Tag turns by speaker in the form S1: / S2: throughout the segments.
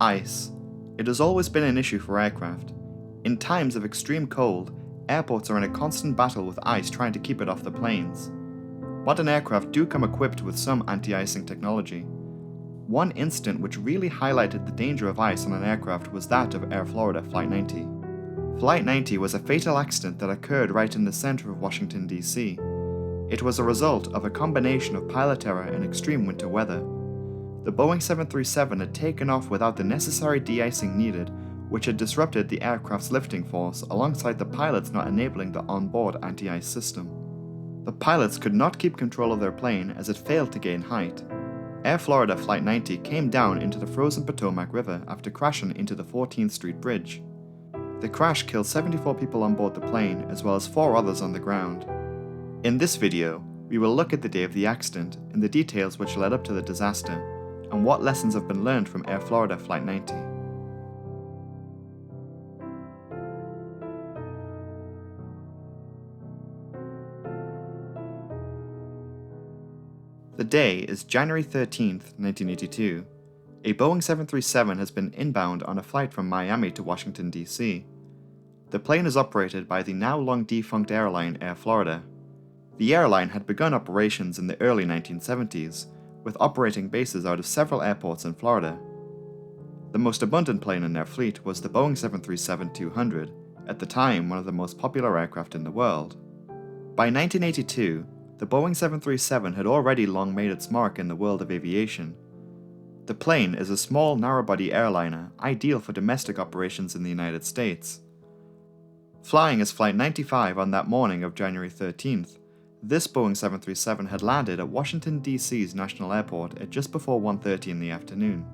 S1: Ice. It has always been an issue for aircraft. In times of extreme cold, airports are in a constant battle with ice trying to keep it off the planes. Modern aircraft do come equipped with some anti-icing technology. One incident which really highlighted the danger of ice on an aircraft was that of Air Florida Flight 90. Flight 90 was a fatal accident that occurred right in the center of Washington, D.C. It was a result of a combination of pilot error and extreme winter weather. The Boeing 737 had taken off without the necessary de-icing needed, which had disrupted the aircraft's lifting force alongside the pilots not enabling the onboard anti-ice system. The pilots could not keep control of their plane as it failed to gain height. Air Florida Flight 90 came down into the frozen Potomac River after crashing into the 14th Street Bridge. The crash killed 74 people on board the plane as well as 4 others on the ground. In this video, we will look at the day of the accident and the details which led up to the disaster, and what lessons have been learned from Air Florida Flight 90. The day is January 13th, 1982. A Boeing 737 has been inbound on a flight from Miami to Washington, D.C. The plane is operated by the now long defunct airline Air Florida. The airline had begun operations in the early 1970s, with operating bases out of several airports in Florida. The most abundant plane in their fleet was the Boeing 737-200, at the time one of the most popular aircraft in the world. By 1982, the Boeing 737 had already long made its mark in the world of aviation. The plane is a small, narrow-body airliner, ideal for domestic operations in the United States. Flying as Flight 95 on that morning of January 13th, this Boeing 737 had landed at Washington, D.C.'s National Airport at just before 1:30 in the afternoon.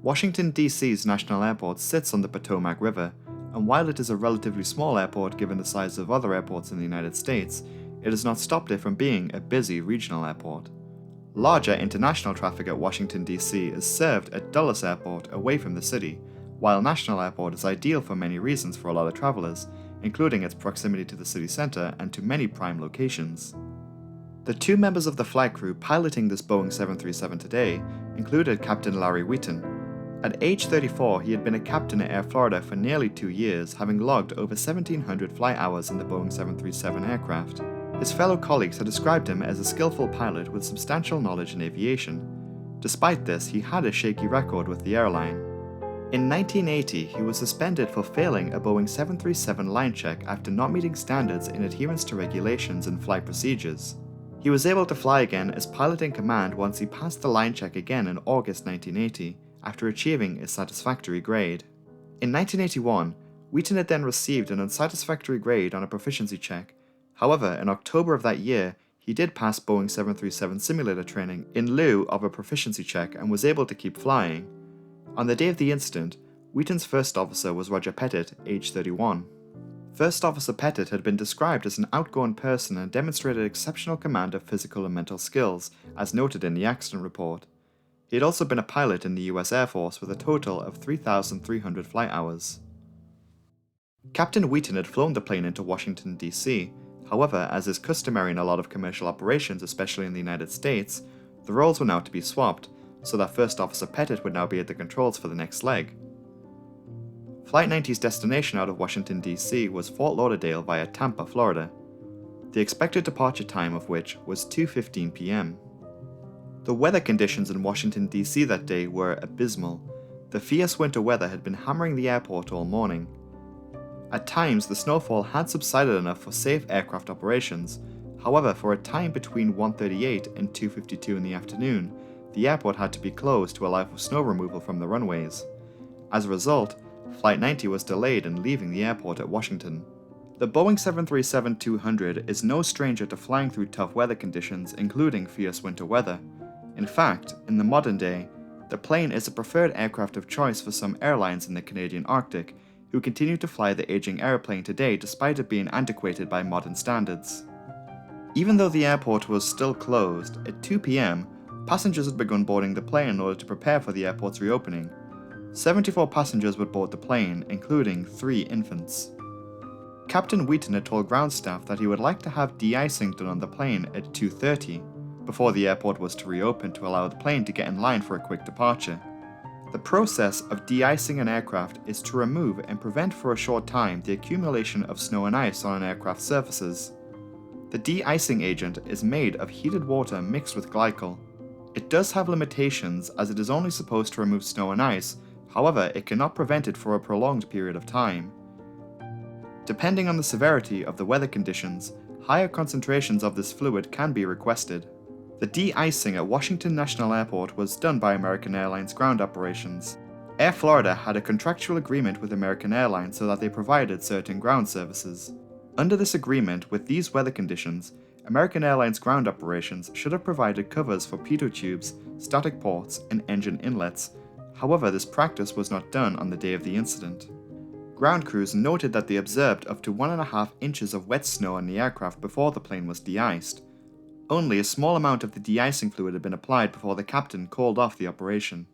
S1: Washington, D.C.'s National Airport sits on the Potomac River, and while it is a relatively small airport given the size of other airports in the United States, it has not stopped it from being a busy regional airport. Larger international traffic at Washington, D.C. is served at Dulles Airport away from the city, while National Airport is ideal for many reasons for a lot of travelers, including its proximity to the city center and to many prime locations. The 2 members of the flight crew piloting this Boeing 737 today included Captain Larry Wheaton. At age 34, he had been a captain at Air Florida for nearly 2 years, having logged over 1,700 flight hours in the Boeing 737 aircraft. His fellow colleagues had described him as a skillful pilot with substantial knowledge in aviation. Despite this, he had a shaky record with the airline. In 1980, he was suspended for failing a Boeing 737 line check after not meeting standards in adherence to regulations and flight procedures. He was able to fly again as pilot in command once he passed the line check again in August 1980, after achieving a satisfactory grade. In 1981, Wheaton had then received an unsatisfactory grade on a proficiency check. However, in October of that year, he did pass Boeing 737 simulator training in lieu of a proficiency check and was able to keep flying. On the day of the incident, Wheaton's first officer was Roger Pettit, age 31. First Officer Pettit had been described as an outgoing person and demonstrated exceptional command of physical and mental skills, as noted in the accident report. He had also been a pilot in the US Air Force with a total of 3,300 flight hours. Captain Wheaton had flown the plane into Washington, D.C. However, as is customary in a lot of commercial operations, especially in the United States, the roles were now to be swapped, so that First Officer Pettit would now be at the controls for the next leg. Flight 90's destination out of Washington, D.C. was Fort Lauderdale via Tampa, Florida, the expected departure time of which was 2:15 p.m. The weather conditions in Washington, D.C. that day were abysmal. The fierce winter weather had been hammering the airport all morning. At times, the snowfall had subsided enough for safe aircraft operations. However, for a time between 1:38 and 2:52 in the afternoon, the airport had to be closed to allow for snow removal from the runways. As a result, Flight 90 was delayed in leaving the airport at Washington. The Boeing 737-200 is no stranger to flying through tough weather conditions, including fierce winter weather. In fact, in the modern day, the plane is a preferred aircraft of choice for some airlines in the Canadian Arctic, who continue to fly the aging airplane today despite it being antiquated by modern standards. Even though the airport was still closed, at 2 p.m., passengers had begun boarding the plane in order to prepare for the airport's reopening. 74 passengers would board the plane, including 3 infants. Captain Wheaton had told ground staff that he would like to have de-icing done on the plane at 2:30, before the airport was to reopen to allow the plane to get in line for a quick departure. The process of de-icing an aircraft is to remove and prevent for a short time the accumulation of snow and ice on an aircraft's surfaces. The de-icing agent is made of heated water mixed with glycol. It does have limitations as it is only supposed to remove snow and ice, however it cannot prevent it for a prolonged period of time. Depending on the severity of the weather conditions, higher concentrations of this fluid can be requested. The de-icing at Washington National Airport was done by American Airlines ground operations. Air Florida had a contractual agreement with American Airlines so that they provided certain ground services. Under this agreement, with these weather conditions, American Airlines ground operations should have provided covers for pitot tubes, static ports, and engine inlets. However, this practice was not done on the day of the incident. Ground crews noted that they observed up to 1.5 inches of wet snow on the aircraft before the plane was de-iced. Only a small amount of the de-icing fluid had been applied before the captain called off the operation.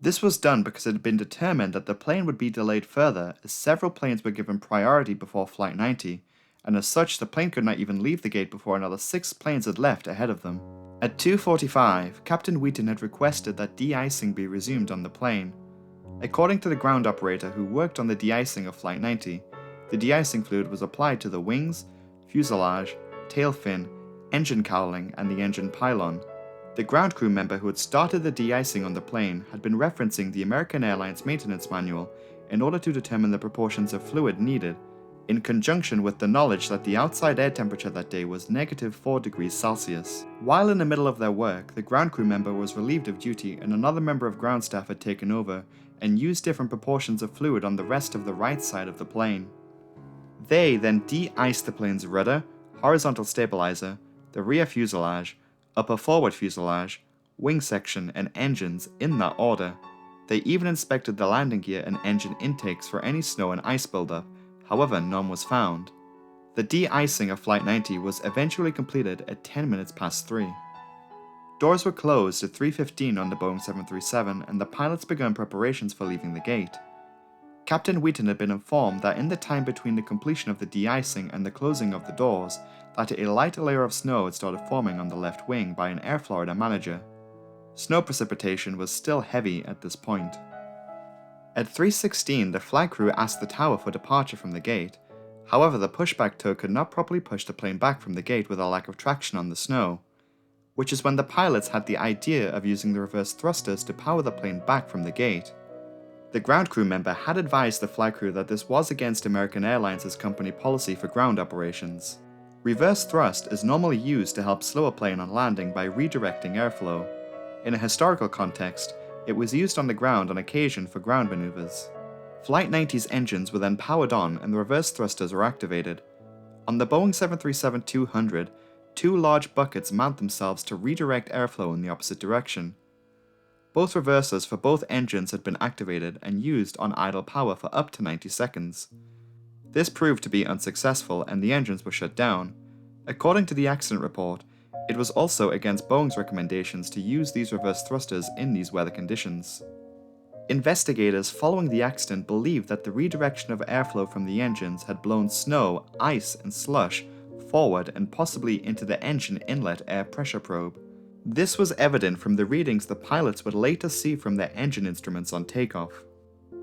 S1: This was done because it had been determined that the plane would be delayed further as several planes were given priority before Flight 90, and as such the plane could not even leave the gate before another 6 planes had left ahead of them. At 2:45, Captain Wheaton had requested that de-icing be resumed on the plane. According to the ground operator who worked on the de-icing of Flight 90, the de-icing fluid was applied to the wings, fuselage, tail fin, engine cowling, and the engine pylon. The ground crew member who had started the de-icing on the plane had been referencing the American Airlines maintenance manual in order to determine the proportions of fluid needed, in conjunction with the knowledge that the outside air temperature that day was -4 degrees Celsius. While in the middle of their work, the ground crew member was relieved of duty and another member of ground staff had taken over and used different proportions of fluid on the rest of the right side of the plane. They then de-iced the plane's rudder, horizontal stabilizer, the rear fuselage, upper forward fuselage, wing section, and engines in that order. They even inspected the landing gear and engine intakes for any snow and ice buildup, however none was found. The de-icing of Flight 90 was eventually completed at 10 minutes past 3. Doors were closed at 3:15 on the Boeing 737 and the pilots began preparations for leaving the gate. Captain Wheaton had been informed that in the time between the completion of the de-icing and the closing of the doors, that a light layer of snow had started forming on the left wing by an Air Florida manager. Snow precipitation was still heavy at this point. At 3:16, the flight crew asked the tower for departure from the gate. However, the pushback tow could not properly push the plane back from the gate with a lack of traction on the snow, which is when the pilots had the idea of using the reverse thrusters to power the plane back from the gate. The ground crew member had advised the flight crew that this was against American Airlines' company policy for ground operations. Reverse thrust is normally used to help slow a plane on landing by redirecting airflow. In a historical context, it was used on the ground on occasion for ground maneuvers. Flight 90's engines were then powered on and the reverse thrusters were activated. On the Boeing 737-200, 2 large buckets mount themselves to redirect airflow in the opposite direction. Both reversers for both engines had been activated and used on idle power for up to 90 seconds. This proved to be unsuccessful and the engines were shut down. According to the accident report, it was also against Boeing's recommendations to use these reverse thrusters in these weather conditions. Investigators following the accident believed that the redirection of airflow from the engines had blown snow, ice, and slush forward and possibly into the engine inlet air pressure probe. This was evident from the readings the pilots would later see from their engine instruments on takeoff.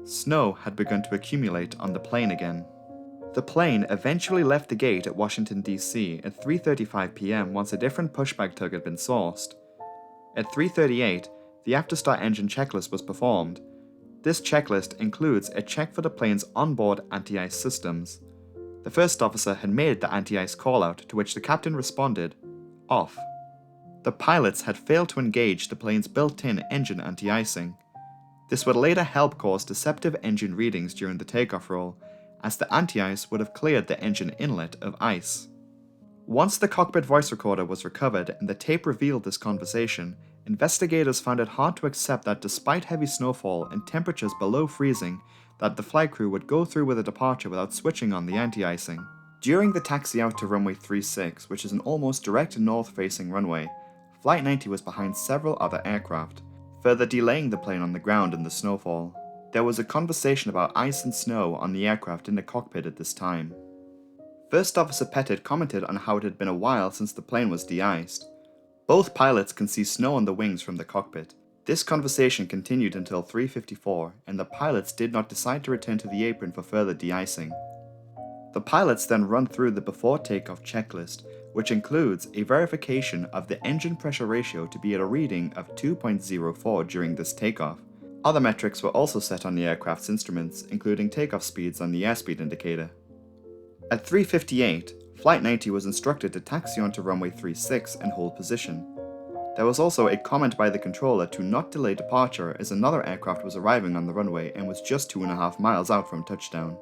S1: Snow had begun to accumulate on the plane again. The plane eventually left the gate at Washington, D.C. at 3:35 p.m. once a different pushback tug had been sourced. At 3:38, the after-start engine checklist was performed. This checklist includes a check for the plane's onboard anti-ice systems. The first officer had made the anti-ice call-out, to which the captain responded, "Off." The pilots had failed to engage the plane's built-in engine anti-icing. This would later help cause deceptive engine readings during the takeoff roll, as the anti-ice would have cleared the engine inlet of ice. Once the cockpit voice recorder was recovered and the tape revealed this conversation, investigators found it hard to accept that despite heavy snowfall and temperatures below freezing, that the flight crew would go through with a departure without switching on the anti-icing. During the taxi out to runway 36, which is an almost direct north-facing runway, Flight 90 was behind several other aircraft, further delaying the plane on the ground in the snowfall. There was a conversation about ice and snow on the aircraft in the cockpit at this time. First Officer Pettit commented on how it had been a while since the plane was de-iced. Both pilots can see snow on the wings from the cockpit. This conversation continued until 3:54, and the pilots did not decide to return to the apron for further de-icing. The pilots then run through the before takeoff checklist, which includes a verification of the engine pressure ratio to be at a reading of 2.04 during this takeoff. Other metrics were also set on the aircraft's instruments, including takeoff speeds on the airspeed indicator. At 3:58, Flight 90 was instructed to taxi onto runway 36 and hold position. There was also a comment by the controller to not delay departure as another aircraft was arriving on the runway and was just 2.5 miles out from touchdown.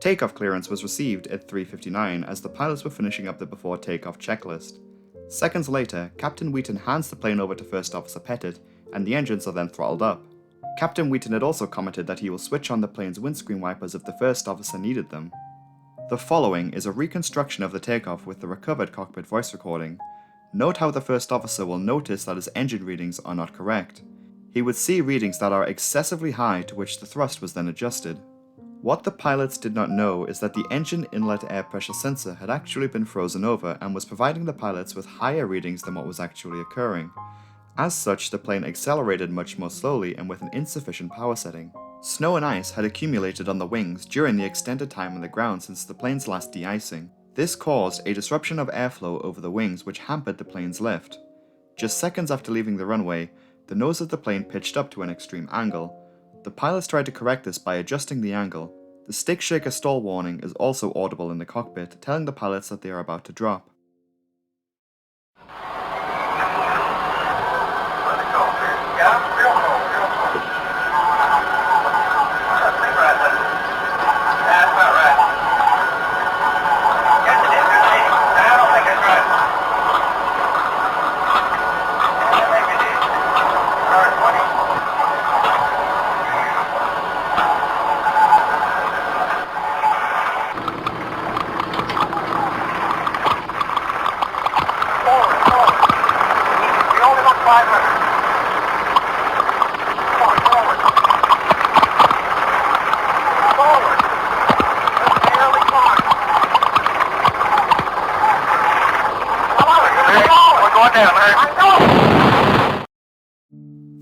S1: Takeoff clearance was received at 3:59 as the pilots were finishing up the before takeoff checklist. Seconds later, Captain Wheaton hands the plane over to First Officer Pettit, and the engines are then throttled up. Captain Wheaton had also commented that he will switch on the plane's windscreen wipers if the First Officer needed them. The following is a reconstruction of the takeoff with the recovered cockpit voice recording. Note how the First Officer will notice that his engine readings are not correct. He would see readings that are excessively high, to which the thrust was then adjusted. What the pilots did not know is that the engine inlet air pressure sensor had actually been frozen over and was providing the pilots with higher readings than what was actually occurring. As such, the plane accelerated much more slowly and with an insufficient power setting. Snow and ice had accumulated on the wings during the extended time on the ground since the plane's last de-icing. This caused a disruption of airflow over the wings which hampered the plane's lift. Just seconds after leaving the runway, the nose of the plane pitched up to an extreme angle. The pilots tried to correct this by adjusting the angle. The stick shaker stall warning is also audible in the cockpit, telling the pilots that they are about to drop.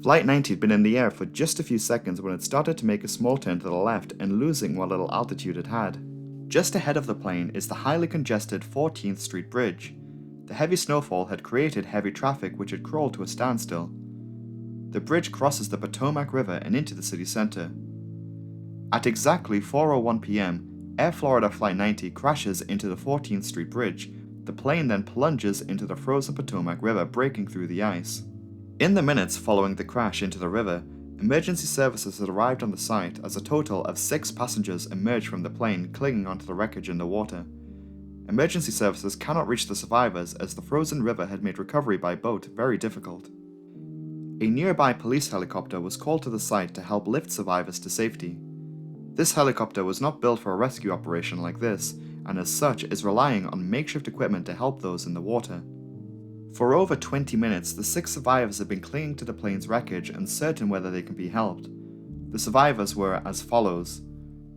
S1: Flight 90 had been in the air for just a few seconds when it started to make a small turn to the left and losing what little altitude it had. Just ahead of the plane is the highly congested 14th Street Bridge. The heavy snowfall had created heavy traffic which had crawled to a standstill. The bridge crosses the Potomac River and into the city center. At exactly 4:01 p.m., Air Florida Flight 90 crashes into the 14th Street Bridge. The plane then plunges into the frozen Potomac River, breaking through the ice. In the minutes following the crash into the river, emergency services had arrived on the site as a total of 6 passengers emerged from the plane clinging onto the wreckage in the water. Emergency services cannot reach the survivors as the frozen river had made recovery by boat very difficult. A nearby police helicopter was called to the site to help lift survivors to safety. This helicopter was not built for a rescue operation like this, and as such is relying on makeshift equipment to help those in the water. For over 20 minutes, the 6 survivors have been clinging to the plane's wreckage, uncertain whether they can be helped. The survivors were as follows.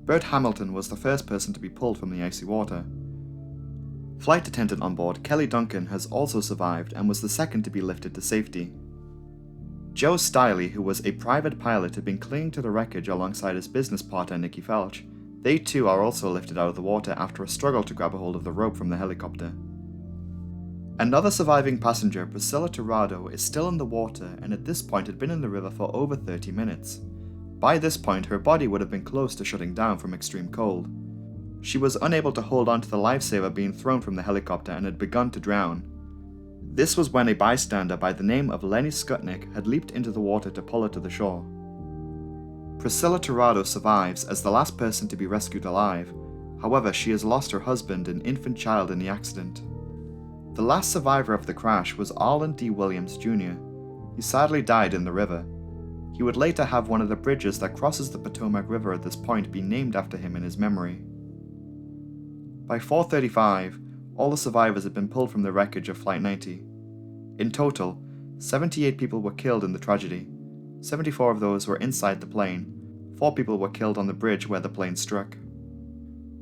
S1: Bert Hamilton was the first person to be pulled from the icy water. Flight attendant on board, Kelly Duncan, has also survived and was the second to be lifted to safety. Joe Stiley, who was a private pilot, had been clinging to the wreckage alongside his business partner Nicky Felch. They too are also lifted out of the water after a struggle to grab a hold of the rope from the helicopter. Another surviving passenger, Priscilla Tirado, is still in the water and at this point had been in the river for over 30 minutes. By this point, her body would have been close to shutting down from extreme cold. She was unable to hold on to the lifesaver being thrown from the helicopter and had begun to drown. This was when a bystander by the name of Lenny Skutnik had leaped into the water to pull her to the shore. Priscilla Tirado survives as the last person to be rescued alive. However, she has lost her husband and infant child in the accident. The last survivor of the crash was Arlen D. Williams Jr. He sadly died in the river. He would later have one of the bridges that crosses the Potomac River at this point be named after him in his memory. By 4:35, all the survivors had been pulled from the wreckage of Flight 90. In total, 78 people were killed in the tragedy. 74 of those were inside the plane. 4 people were killed on the bridge where the plane struck.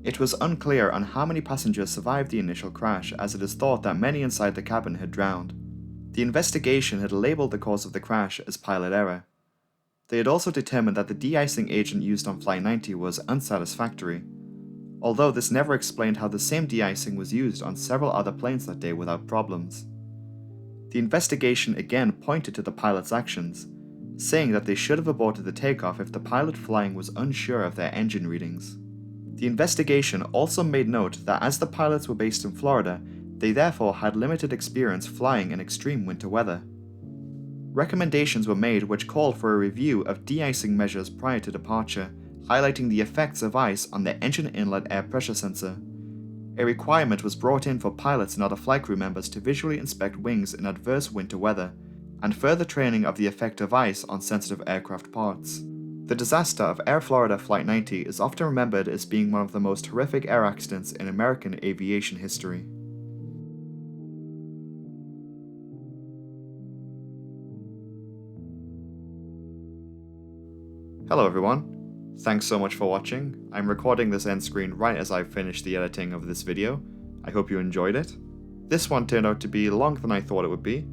S1: It was unclear on how many passengers survived the initial crash, as it is thought that many inside the cabin had drowned. The investigation had labeled the cause of the crash as pilot error. They had also determined that the de-icing agent used on Flight 90 was unsatisfactory, although this never explained how the same de-icing was used on several other planes that day without problems. The investigation again pointed to the pilot's actions, saying that they should have aborted the takeoff if the pilot flying was unsure of their engine readings. The investigation also made note that as the pilots were based in Florida, they therefore had limited experience flying in extreme winter weather. Recommendations were made which called for a review of de-icing measures prior to departure, highlighting the effects of ice on the engine inlet air pressure sensor. A requirement was brought in for pilots and other flight crew members to visually inspect wings in adverse winter weather, and further training of the effect of ice on sensitive aircraft parts. The disaster of Air Florida Flight 90 is often remembered as being one of the most horrific air accidents in American aviation history. Hello everyone, thanks so much for watching. I'm recording this end screen right as I've finished the editing of this video. I hope you enjoyed it. This one turned out to be longer than I thought it would be,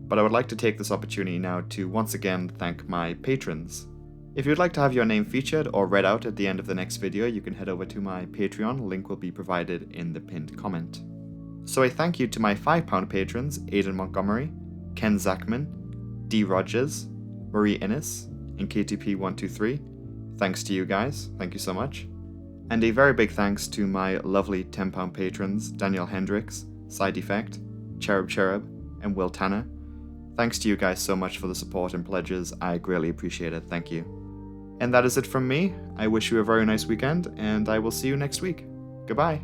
S1: but I would like to take this opportunity now to once again thank my patrons. If you'd like to have your name featured or read out at the end of the next video, you can head over to my Patreon, link will be provided in the pinned comment. So a thank you to my £5 patrons, Aidan Montgomery, Ken Zachman, D. Rogers, Marie Innes, and KTP123. Thanks to you guys, thank you so much. And a very big thanks to my lovely £10 patrons, Daniel Hendricks, Side Effect, Cherub, and Will Tanner. Thanks to you guys so much for the support and pledges, I greatly appreciate it, thank you. And that is it from me. I wish you a very nice weekend, and I will see you next week. Goodbye.